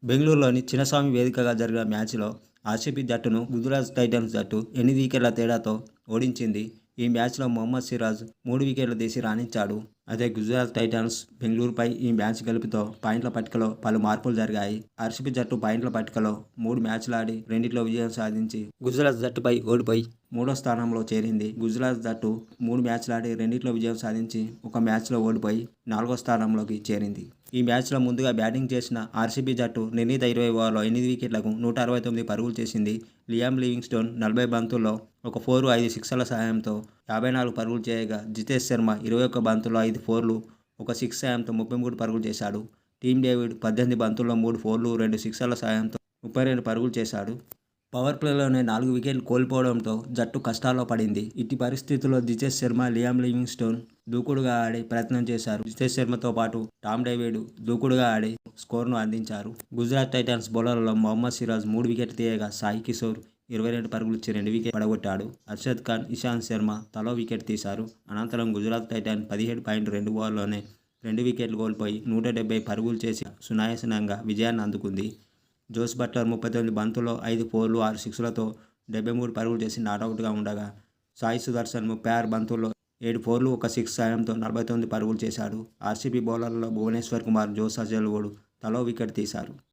బెంగళూరులోని చిన్నస్వామి వేదికగా జరిగిన మ్యాచ్‌లో ఆర్‌సీబీ జట్టును గుజరాత్ టైటాన్స్ జట్టు 8 వికెట్ల తేడాతో ఓడించింది. ఈ మ్యాచ్‌లో మొహమ్మద్ సిరాజ్ 3 వికెట్లు తీసి రాణించాడు. అయితే గుజరాత్ టైటాన్స్ బెంగళూరుపై ఈ మ్యాచ్ గెలుపుతో పాయింట్ల పట్టికలో పలు మార్పులు జరిగాయి. ఆర్‌సీబీ జట్టు పాయింట్ల పట్టికలో 3 మ్యాచ్‌లాడి రెండిట్లో విజయం సాధించి గుజరాత్ జట్టుపై ఓడిపోయి మూడో స్థానంలో చేరింది. గుజరాత్ జట్టు 3 మ్యాచ్‌లాడి రెండిట్లో విజయం సాధించి ఒక మ్యాచ్‌లో ఓడిపోయి 4వ స్థానంలోకి చేరింది. ఈ మ్యాచ్‌లో ముందుగా బ్యాటింగ్ చేసిన ఆర్‌సీబీ జట్టు నిర్ణీత 20 ఓవర్లలో 8 వికెట్లకు 169 పరుగులు చేసింది. లియామ్ లివింగ్స్టోన్ 40 బంతుల్లో ఒక 4, 5 సిక్సర్ల సాయంతో 54 పరుగులు చేయగా, జితేష్ శర్మ 21 బంతుల్లో 5 ఫోర్లు, ఒక సిక్స్ సాయంతో 33 పరుగులు చేశాడు. టీమ్ డేవిడ్ 18 బంతుల్లో 3 ఫోర్లు, 2 సిక్సర్ల సాయంతో 32 పరుగులు చేశాడు. పవర్ ప్లేలోనే 4 వికెట్లు కోల్పోవడంతో జట్టు కష్టాల్లో పడింది. ఇట్టి పరిస్థితుల్లో జితేష్ శర్మ, లియామ్ లివింగ్స్టోన్ దూకుడుగా ఆడి ప్రయత్నం చేశారు. జితేష్ శర్మతో పాటు టామ్ డేవిడ్ దూకుడుగా ఆడి స్కోరును అందించారు. గుజరాత్ టైటాన్స్ బౌలర్లలో మొహమ్మద్ సిరాజ్ 3 వికెట్లు తీయగా, సాయి కిషోర్ 22 పరుగులిచ్చి 2 వికెట్లు పడగొట్టాడు. అర్షద్ ఖాన్, ఇషాంత్ శర్మ తలో వికెట్ తీశారు. అనంతరం గుజరాత్ టైటాన్స్ 17.2 ఓవర్లలోనే 2 వికెట్లు కోల్పోయి 170 పరుగులు చేసి సునాయాసంగా విజయాన్ని అందుకుంది. జోస్ బట్లర్ 39 బంతుల్లో 5 ఫోర్లు, 6 సిక్స్లతో 73 పరుగులు చేసి నాటౌట్గా ఉండగా, సాయి సుదర్శన్ 36 బంతుల్లో 7 ఫోర్లు, ఒక సిక్స్ సాయంతో 49 పరుగులు చేశాడు. ఆర్‌సీబీ బౌలర్లలో భువనేశ్వర్ కుమార్, జోస్ హజల్వుడ్ తలో వికెట్ తీశారు.